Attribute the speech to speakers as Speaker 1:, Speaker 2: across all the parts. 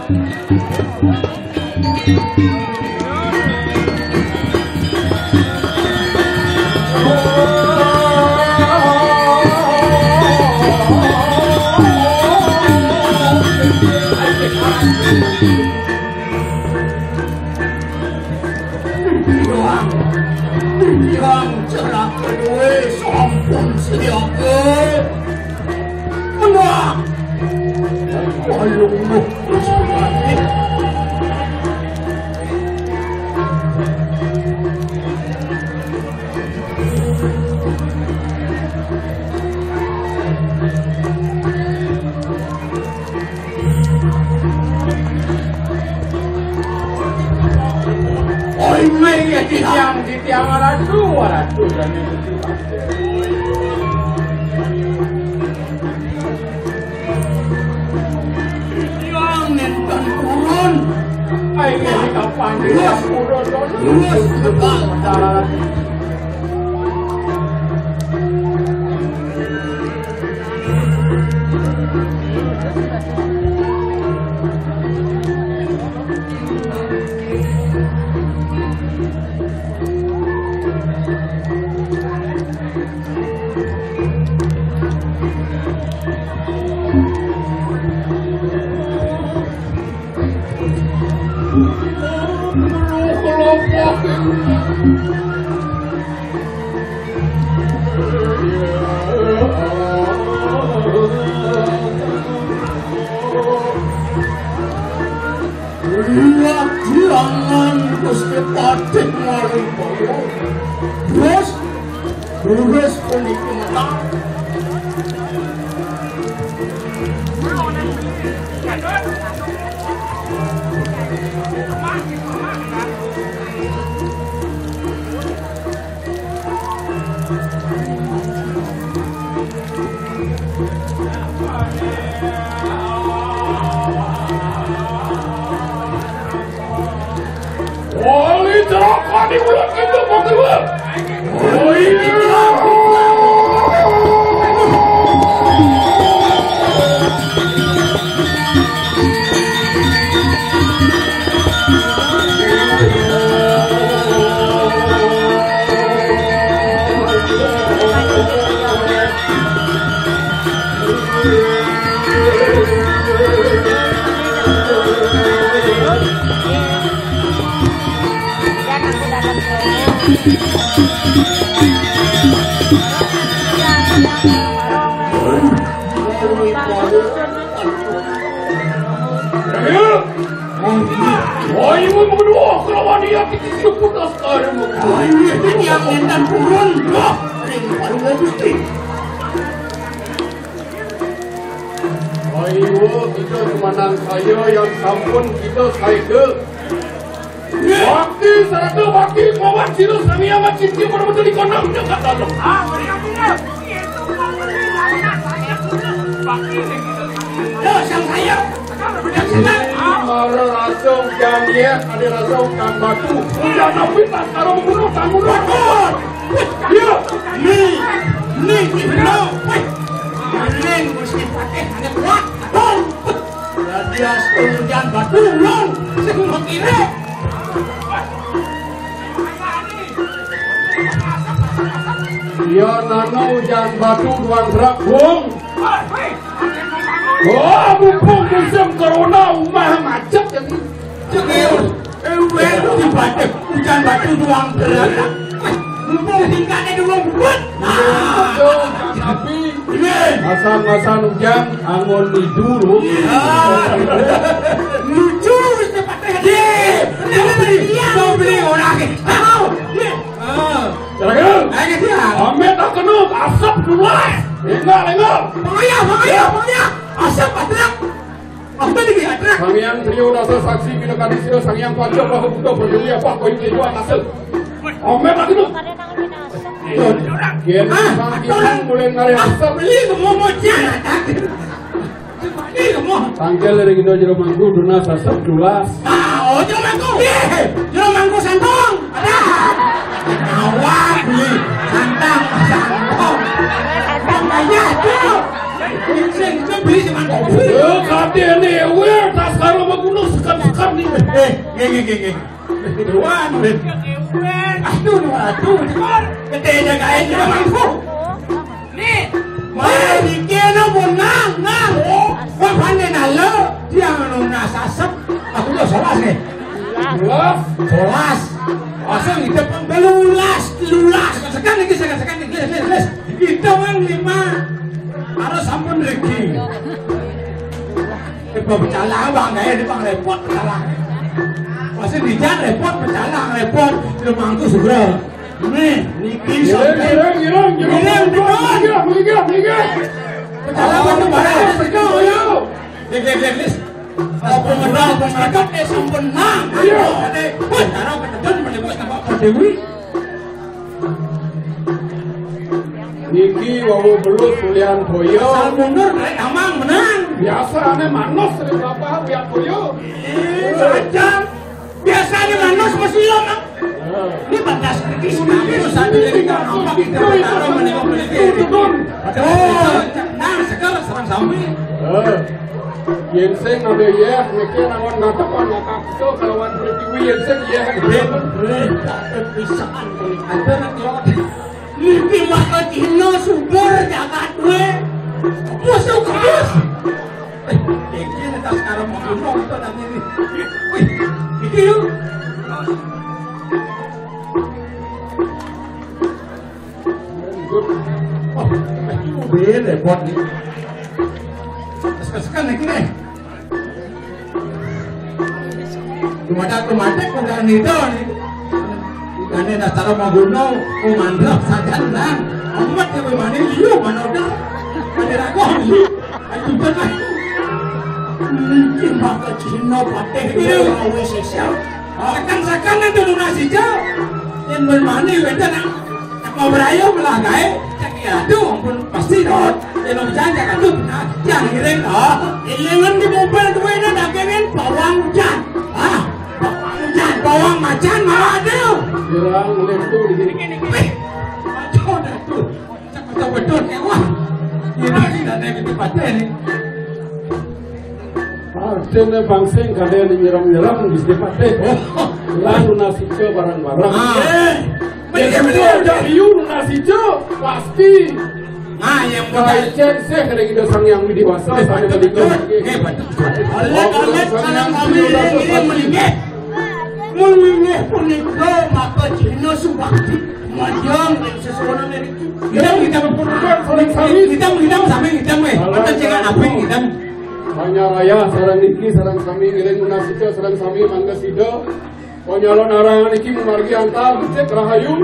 Speaker 1: yang celak kedua sampun sediake menang walung Gusti di tiang ratu dan yang nentan turun ayo kapan dia turun terus tegal jangan Gusti Patih Marumpaya terus kuliki menang Oli celaka di bulan itu kok keluar. Oli celaka. Ayo berdua kalau dia kita putar sekarang. Ayo yang nentan turun. Ayo Gusti. Ayo kita kemenang saya yang sampun kita saike. Bakti sarata bakti kawan sila sami amat cinta betul-betul di kondang dekat dalam. Mereka punya. Itu anak saya sudah bakti kita. Sang saya. Mara rasong jamiat ada rasong kan batu. Udah nabi tak kalau bunuh tanggung jawab. Ya, ni benar. Neng Gusti Patih ada kuat. Dia setujan batu long. Semua kira. Dia nanau jan batu duan rakung. Oh, mumpung musim corona umah macet jadi cekil. Di batu hujan batu doang terlalu. Mumpung tinggalnya dulu buat. Tapi masa-masa hujan angon di dulu. Lucu cepatnya. Kau beli orang ini. Jangan. Amet tak kenal asap dulu. Enggak. Makanya. Asap atrak. Apa lagi atrak? Sangyang trio rasa saksi bila kadisira sangyang panca bahu buka berdua apa kau itu jual asap. Omer lagi tu. Kian sangyang boleh ngari asap. Beli kamu mau jalan tak? Beli kamu. Tangkel dari kita jero manggu dunas asap dulas. Oh jero manggu. Jero manggu santong. Ada. Awak beli santang. Banyak tu. Beli cuma kopi. Kati ni, tak sekarang berguna kan nih. Nggih. Dewan. Aduh. Ketenya kayaknya mampu. Nih. Maya dikira nang. Wah pandai nalo. Dia nuna sasep. Aku tuh solas nih. Solas. Asal kita belulas. Sekarang les. Kita mang 5. Harus sampun regi. Berjalan bang, gaya di bang repot berjalan. Masih di jalan repot berjalan repot. Lemangku segera. Nih, niki sampai. Girang. Berjalan batu bara. Yuk. Les. Apa menang masyarakat sampun nang. Ayo. Cara penonton menebus nama Pak Dewi. Niki wawu belut kulian boyo. Asal mundur naik amang menang. Biasa aneh manos dari bapak biar boyo. Ajar. Biasa aneh manos masih lama. Ini batas kritis. Saat ini nggak nampak kita taruh menengok menengok. Nah sekarang serang sampai. Yenseng ada ya, niki nawan ngatakan ngakak itu kalawan bertiwi yenseng ya. Pisaan ada nak lewat. Mimpi maka Cina subur jagat gue musuh keras. Ini kita sekarang mau ngomong itu nanti nih. Wih, ini yuk. Oh, ini mobil repot nih. Sekarang nih nih. Kemana udah nito nih. Kane dasar maguno kumandap sajan nang amat ya bagaimana liu manoda pada aku ayo betul mungkin maka Cina pateh liu awe sesial sekan itu lunasi jauh yang bermani beda nak mau berayo melagai cakap aduh ampun pasti dot yang berjanja kan tuh jangan ngiring ilengan di mobil tuh ini dagangan bawang hujan bawang macan malah ada. Gerang lentu di sini. Macam dah tu. Cakap betul ni wah. Ini dah naik itu paten ni. Paten bangseng kalian nyeram di sini paten. Lalu nasi co barang-barang. Betul dah you nasi co pasti. Yang berkaitan saya kena kita sang yang dewasa saya betul. Oleh salam kami ini melingkar. Mulai punika maka Cina subakti majang dan seseorang dari itu. Kita berpuluhan saling sami. Kita sampai kita jangan apa kita. Hanya raya sarang niki sarang sami ngiling munasika sarang sami mangga sida. Konyolon arangan niki memargi antar cek rahayu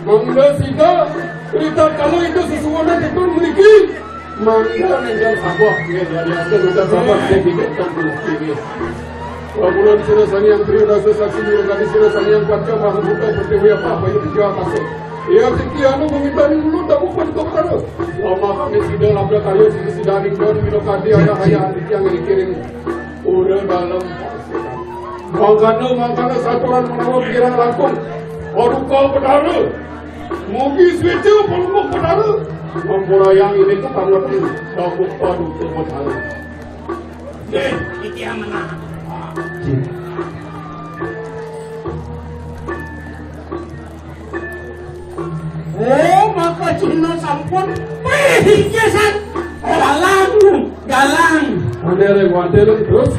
Speaker 1: mangga sida. Berita kalau itu seseorang itu meniki mangga nenjar sabah. Ya dari hasil udah sabah jadi kita meniki. Bulan sudah sani yang terima kasih saksi mengganti sudah sani yang kacau masuk buka berdewi apa itu juga kasih. Ia sekian meminta dulu tak bukan dokter. Lama kami sudah labrak kayu sisi daring don minokadi ayah adik yang dikirim. Udah dalam Mangkana saturan menawar kirang langkung. Waduh kau pedara. Mogi switch pelumuk pedara. Mempulayang ini ketangga ini. Dabuk padu terpedara. Iki yang menang. Oh, maka Cina sampun kesan galang. Wandeleng terus.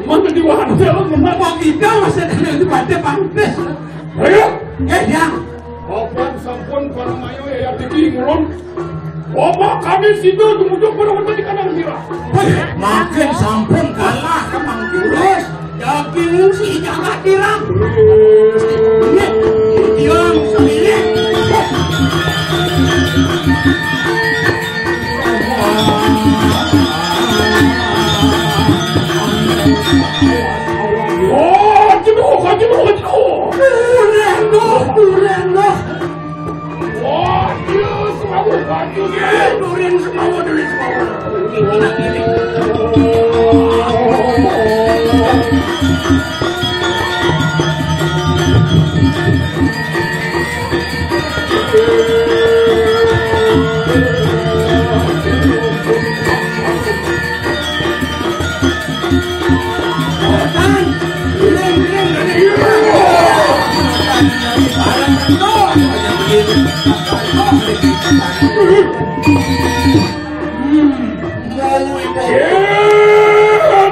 Speaker 1: Mana di wandeleng kenapa kita masih ada di pada pantes? Ayo, yang. Apaan sampun para mayo ya tinggi ngulon. Bapak kami situ kemudian pada di kanan kira. Makin sampun kalah kemang jurus. Yakin si jaga tirang. Ini tiang sendiri. Oh, jenuh. Duren. Wah, dia semua baju dia. Duren semua.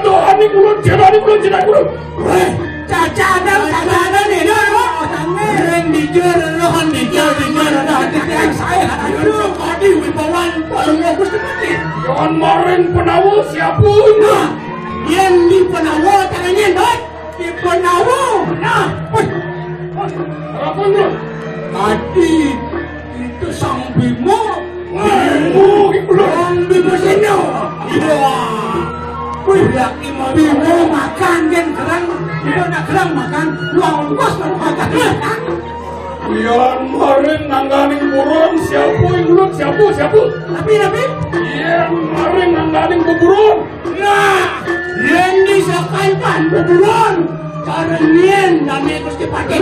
Speaker 1: Dohani kulon, jerani kulon, jerani kulon.
Speaker 2: Cacadan ini loh, ren dijur, lohan dijur, saya aduh, kadi wibawan, paling Gusti Pati.
Speaker 1: Jangan marin penawa siapa?
Speaker 2: Nah, yang di penawa tangannya doi, di penawa. Nah,
Speaker 1: Apa itu?
Speaker 2: tadi itu sang Bimo.
Speaker 1: Sang
Speaker 2: Bimo sini. Iya. Budak Bimo makan kan kerang, dia nak kerang makan, longkos makan.
Speaker 1: Yang marin nangganing buron siapa yang buron siapa?
Speaker 2: Tapi
Speaker 1: Yang marin nangganing buron.
Speaker 2: nah, yang disakaikan buron. Karena nien dan Gusti Pati.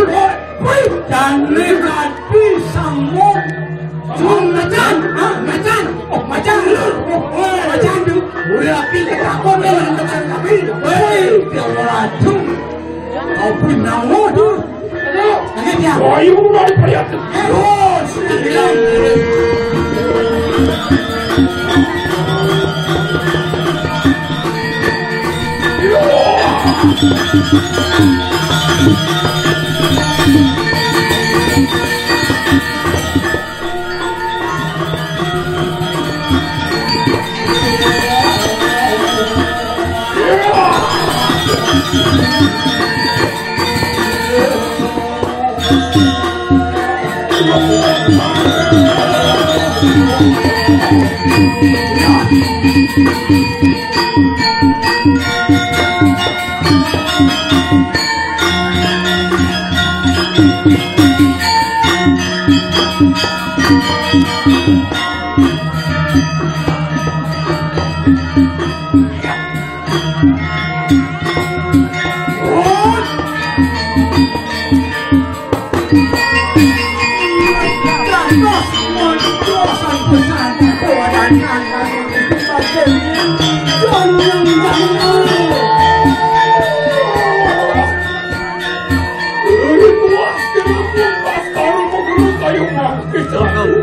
Speaker 2: Dan negati sammo. Macan, macan tu. Udah kita takut dengan dokter kami. Dia racun. Kau pernah tu.
Speaker 1: Wah, ibu udah diperlihatkan.
Speaker 2: Oh, sudah bilang.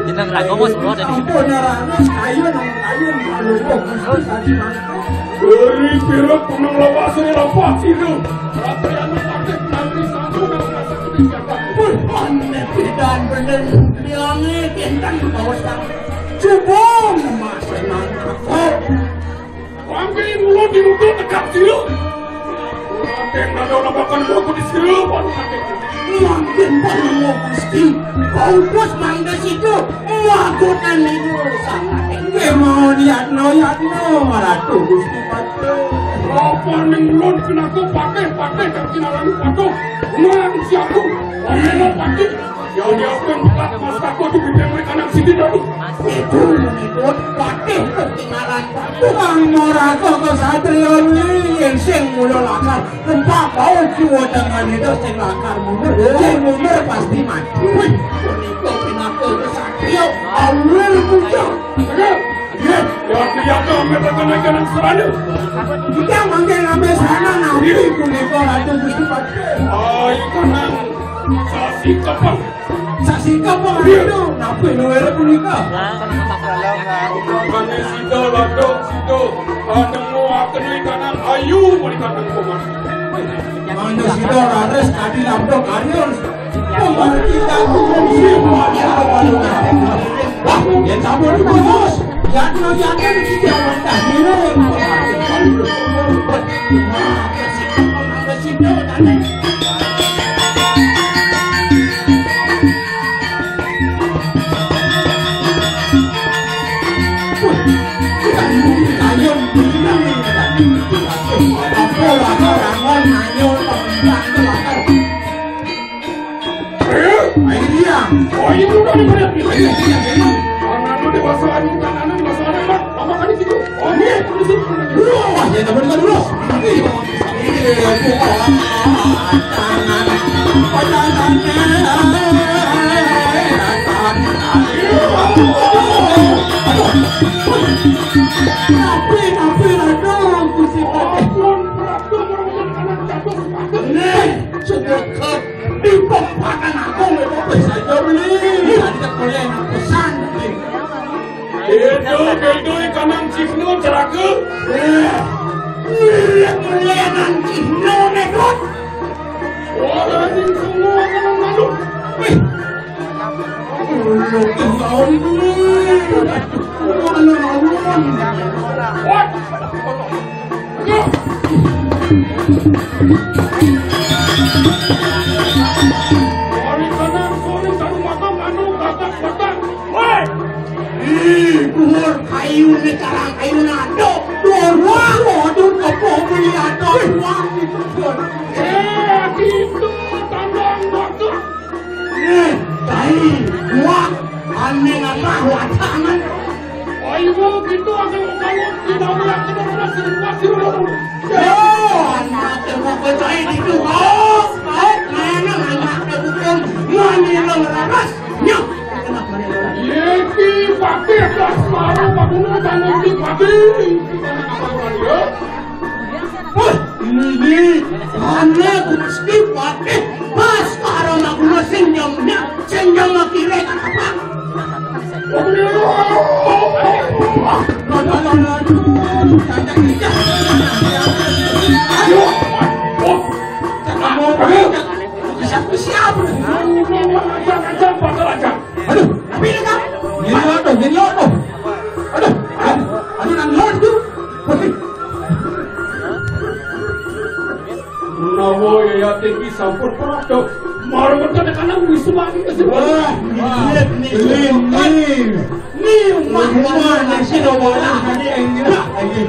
Speaker 3: Jeneng ra ngomong semua dari situ.
Speaker 1: Dari pihak pengelola seni lapas itu, rakyat pakai nanti satu dan merasa kebijakan.
Speaker 2: Aneh dan bener liangnya tentang kawasan. Coba masa nangkap.
Speaker 1: Panggil mulu di muka tegak silu. Raden ada orang makan aku di silu.
Speaker 2: Makin paling pasti kau bos mangga situ makutan itu sangat tinggi mau lihat no ratu Gusti Pati.
Speaker 1: Apa nenglon kena aku pakai kaki nalang patuh. Nang siapu, omelo pati. Yang diapain plat mas aku di bidang mereka nang sini tadi.
Speaker 2: Itu menikut Pati ketinggalan patuh. Ang morato ke satrio ini yang sing mulu lakar. Tempat kau jiwa dengan itu sing lakar mundur. Sing mundur pasti mati. Menikut pinako ke satrio. Awal muncul.
Speaker 1: Ya mereka kena nang serana.
Speaker 2: Kita manggil sampai sana nanti punika Ratu Gusti Pati.
Speaker 1: Ay kanang sasi kapan?
Speaker 2: Saksi kapal itu napi luar punika.
Speaker 1: Kane sido lado sido nemu akan kanang ayu muli kanang koman.
Speaker 2: Mana sido rares tadi lambdo karyon. Koman kita kumsi maria balungan. Wah, ya cabut bos. Jatno kita wantah hero.
Speaker 1: Oh, ibu udah diberi anak lu dewasa lagi kanan dewasa lagi mak apa kan itu oh iya itu di sini
Speaker 2: wah ya teman dulu
Speaker 1: Ayo, gendoi kanang Cihnu ceraku.
Speaker 2: Lenan Cihnu nekot.
Speaker 1: Orang ini semua kanang malu. What? Sorry kanang, sorry taruh mata manu batak. Woi!
Speaker 2: Kuhur kayu ni carang kayu nado. Dorang modul kepo beli ado. Wang itu pun.
Speaker 1: Itu tandang waktu.
Speaker 2: Tadi wang aneh apa watangan.
Speaker 1: Ayo gitu akan kalau tidak boleh kita sering.
Speaker 2: Anak tengok percaya itu. Mana anak terbukum. Mana lo raras. Nyok.
Speaker 1: Yeki pakai gas baru bangun tangan di pagi.
Speaker 2: Ini anak mesti pakai pas kalau nak guna senyumnya kira apa? Siapa? Aduh, tapi ni kan? Gini loh. Aduh, nang lord tu.
Speaker 1: Nawo ya tinggi sampur perato. Maru berkata kanang wisma ni kasi.
Speaker 2: Ni mahal nasi dobola. Ini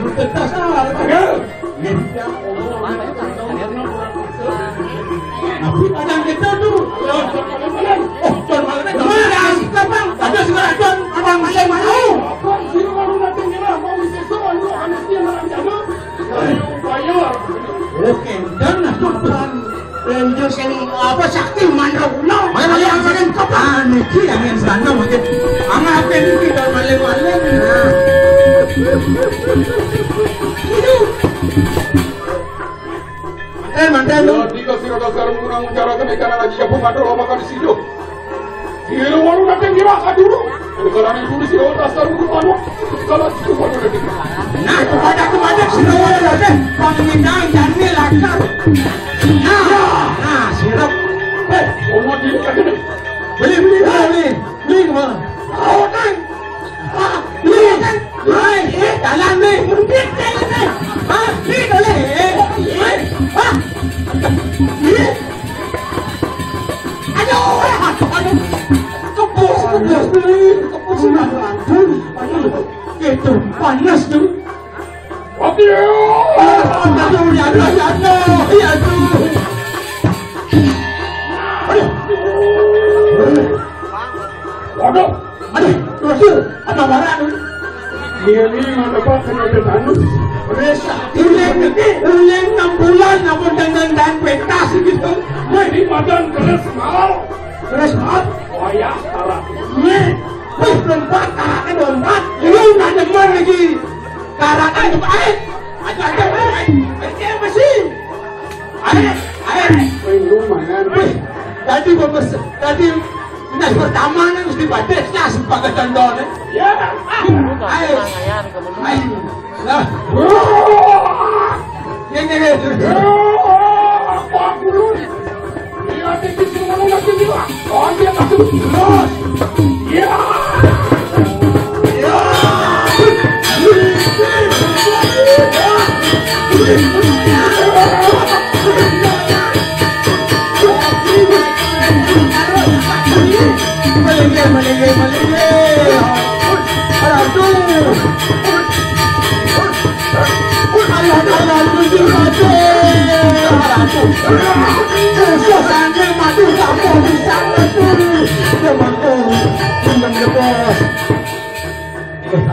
Speaker 2: betul salah. Tapi kadang kita tu. Tuan malam ni. Mana si kapang? Ada segala tuan abang malam mana?
Speaker 1: Abang sini baru nanti ni lah. Mau isi semua ni anak dia nak jaga. Bayar.
Speaker 2: Okey, dan lah tuan. Renjo sini apa sakti mandra guna. Mana yang makan kapang? Ni yang sana mungkin. Ama apa ni tuan malam. Mantan lu.
Speaker 1: Tiga sira dasar mengurang menjarakan ikan lagi japu mandor makan di situ. Kira waru nanti kira dulu. Kalau ni tulis sira dasar mengurang kalau itu waru nanti.
Speaker 2: Nah, kepada sira waru nanti. Pemindang jangan lakar. Nah, sirap.
Speaker 1: Oma dia kan.
Speaker 2: Beli kemana? Oh, kan. Beli kan. Jalan ni. Mungkin jalan. Beli boleh. Kepus itu panas tu.
Speaker 1: Okey. Waduh. Ada barang tu. Dia ni dapat kena tanus.
Speaker 2: Ulang 6 bulan apa dan pentas gitu.
Speaker 1: Ini badan keras mal. Oh ya, salah.
Speaker 2: Lompat, karakan lompat. Lu nak demen lagi. Karakan tu air. Air masih. Air.
Speaker 1: Lu mana?
Speaker 2: Tadi dinas pertama ni mesti batas lah sebagai contoh ni.
Speaker 1: Ya.
Speaker 2: Air. Lah. Ini.
Speaker 1: Apa dulu? Dia tinggi semua nak tinggi lah. Oh dia tak terus. Ya.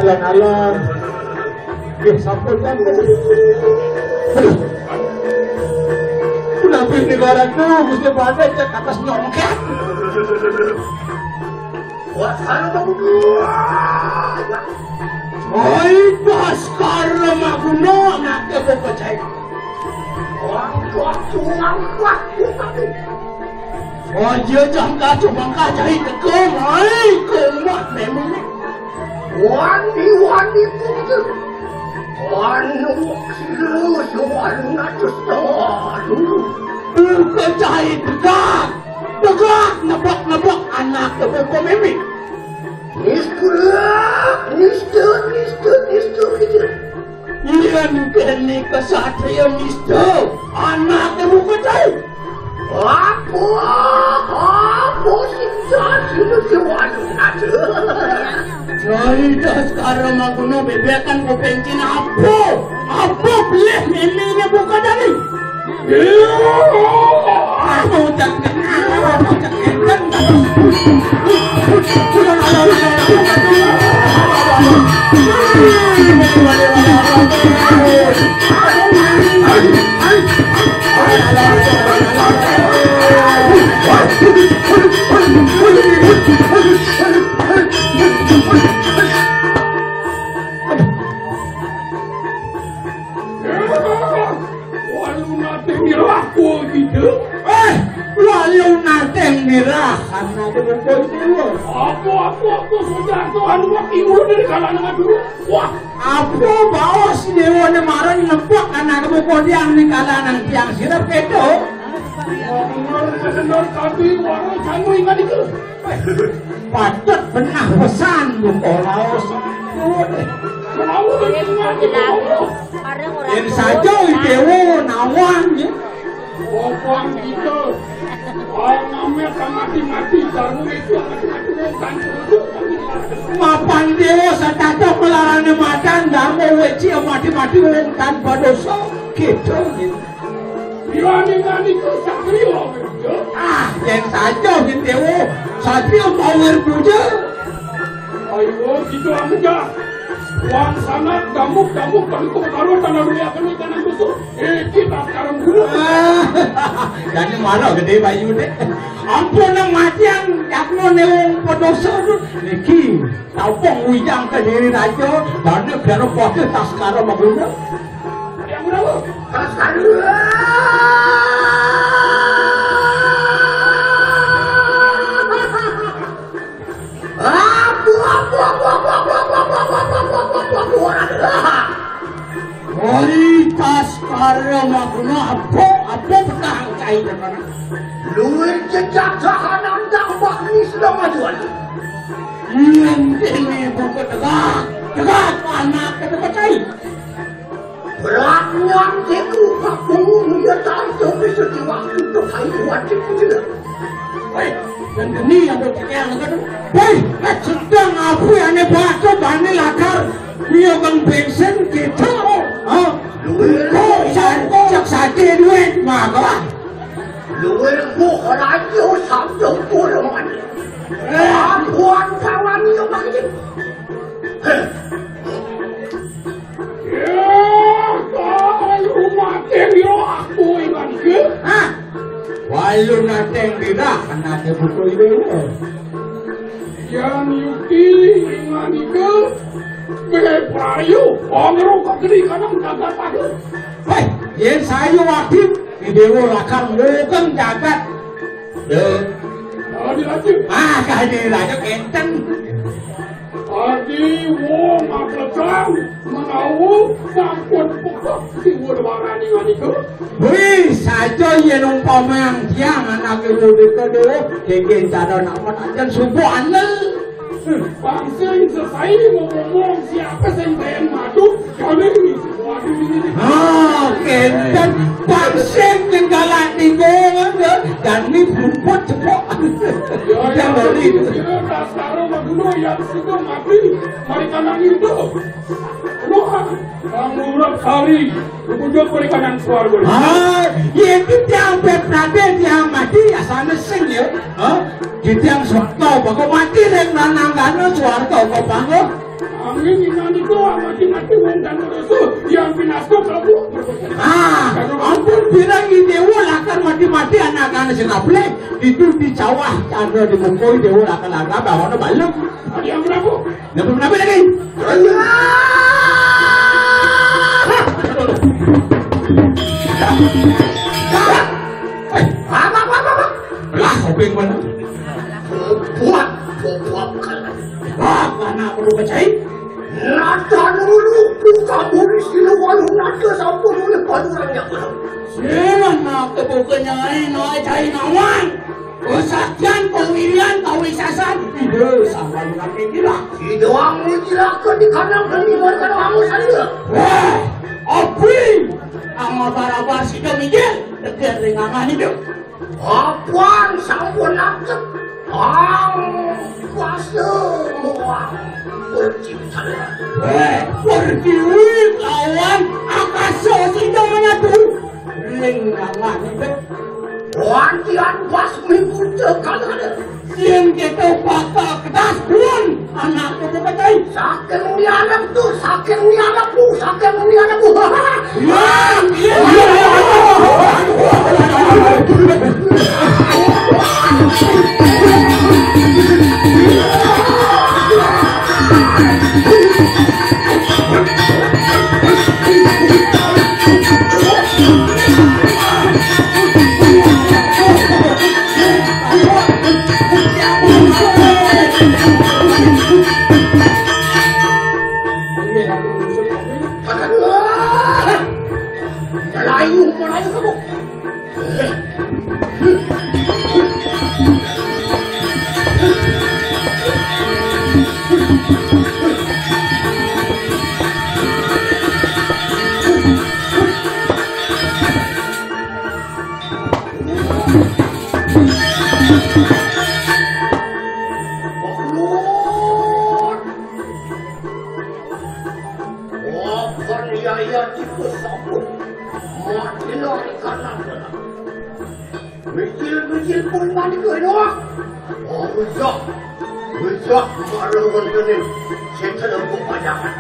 Speaker 2: Alon-alon. Sampun kan. Kenapa negara tu mesti pada ke atas nyongket? Wah, oi, paskar maguno nak ke percaya. Oh, dia jangka cuma kajai ke kau, oi, kau mak memang. Wang di Kecai tegak nebak anak tepuk mimi. Nistu. Iyan kini kesatria nistu. Anak tepuk kecai. Apa Cerita sekarang aku no bebekan ko pencin apa boleh miminya buka dari aku jangan walau nateng dirah karena aku sudah Tuhan wakil dari kalangan dulu. Wah, aku bawa si dewa nemaran nempok karena kamu kodiang di kalangan tiang sirap itu. Benar tapi warna kamu ingat itu. Patut benar pesan Bukolaos. Kenapa ingat itu? Yang saja dewa nawangnya. Opang itu, namanya mati-mati, jarum itu mati-mati mapan dewa setata melarang makan, jamu weci mati-mati tanpa dosa, gitu. Ini itu satrio, yang saja dewa satrio power puja. Ayo gitu aja. Wang sana damuk kalau taruh tanah dunia kami tanah busuk. Kita sekarang dulu. Jadi malah gede bayu deh. Ampun yang mati yang jakno neong podoso tu. Niki taupong wijang ke diri raja dan negara podo tak sekarang maguna. Yang berapa? Tak sekarang. Kualitas karya maguna apa petang cair mana? Luar jejak tahanan tak baknis dah majuan. Ini bukan tegak anak kita cair. Berakwan teku kakung dia tak coba setiap untuk kayu wajib juga. Dan ini yang berkaitan dengan hei, sedang apa yang baca bani lakar dia kan pensen kita kok cak sate duit maka luar kok raja sabdong puluhan puan kawan yang lagi kalau mati yo aku ingat ke walau nateng tidak anaknya butuh itu yang yuki ingat ke Beprayu, orang kekeri kadang jagat pada. Hei, yang saya wakil, dewa lakar mukang jagat. Dilanjut. Dilanjut enten. Tadi wong apelkan menau sampun pokok siwur warani itu. Wih, saja yang umpama yang tiang anak ibu dewa, kengken cara nak menajan subuh anel. Bangsa selesai ngomong siapa yang bayar madu kali ini kenten bangsa yang galak tinggal dan ini berumput cepok yang dari itu sekarang maguna yang situ mati mari kanan itu Tuhan murah hari kemudian mari kanan suara yang kita sampai berada yang mati asal sing ya kita yang suarga bago mati reng nananggana suarga kau bangun angin ini doa mati-mati wong dan dosa yang binasko kalau ampun bilang dewa lakar mati-mati anak-anak sinaple itu di Jawa ada di Mongkoi dewa lakar bawa balem ada yang berapa? Yang berapa lagi? Apa? Lah kopeng mana? Buat karena perlu percaya
Speaker 1: Nada dulu buka muri siluan nada sampun oleh padurangnya.
Speaker 2: Semana kebukannya ini cai nawan. Kesaktian pemilihan kawisasan itu sampai nanti gila.
Speaker 1: Tidak kamu gila di kanan penimbuan kamu saja.
Speaker 2: Api, ang barabar si Miguel dekat dengan itu.
Speaker 1: Apaan sampun nakep ang kuasa muang bercinta.
Speaker 2: Pergi kawan akasa si menyatu dengan itu.
Speaker 1: Wantian pas minggu sekali.
Speaker 2: Siang kita bakal kedas pun anak itu betul.
Speaker 1: Saking ni anak tu, saking ni anakku, saking ni anakku. Melayu kamu. Mikir pun mandi ke doa. Oh, bijak marah berdiri. Saya terlalu panjangan.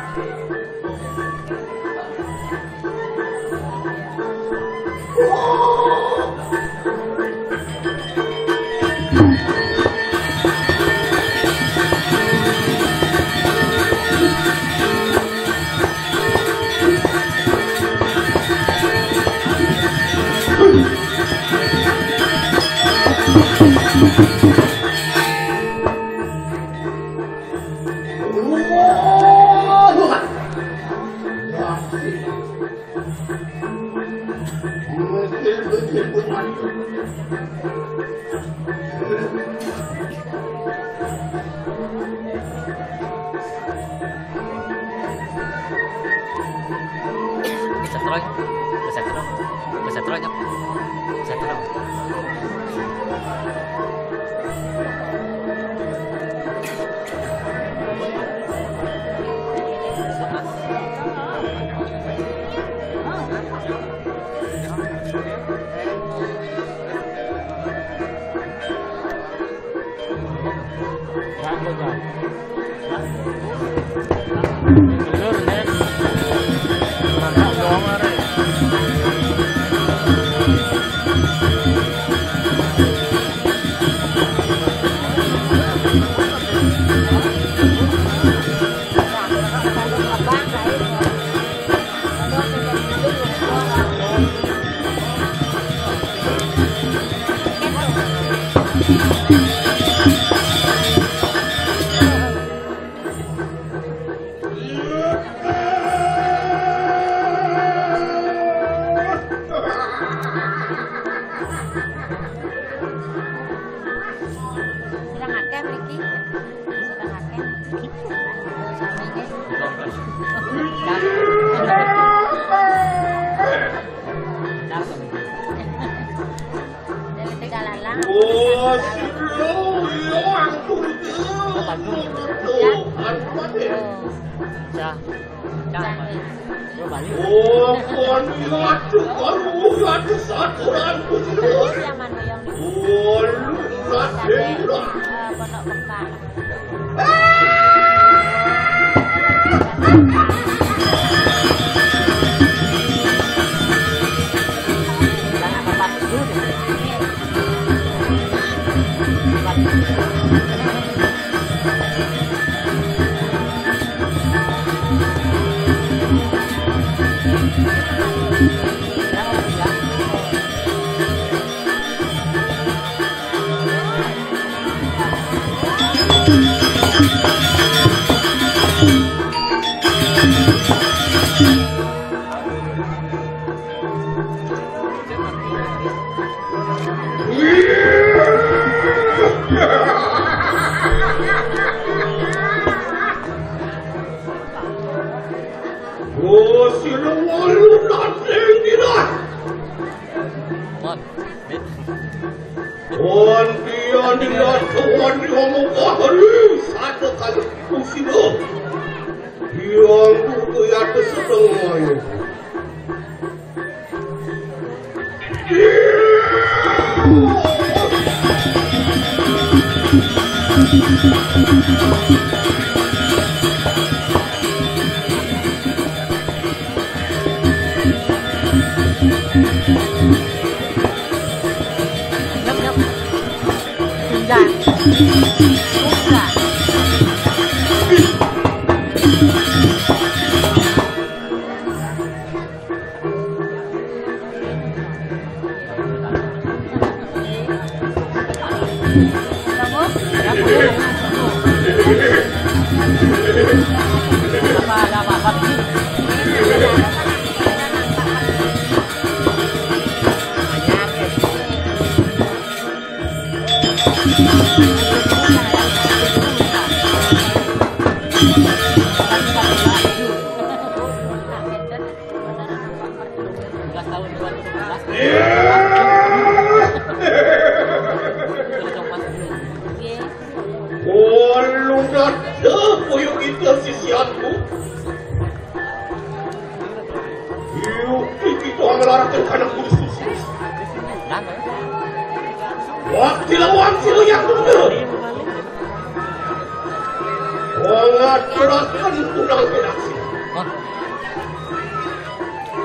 Speaker 1: kuya tuh semuanya.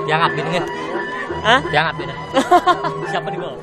Speaker 3: Diangkat gitu nggak? Hah? Diangkat gitu. Siapa di bawah?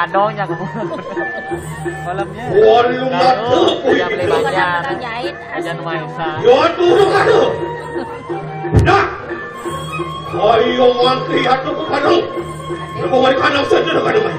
Speaker 3: Donya kamu. Kolamnya. Yang lebaran. Ajan Maisa.
Speaker 1: Yo turun kado. Dah. Ayo mantri atuh kado. Mau balik kandang saja kado.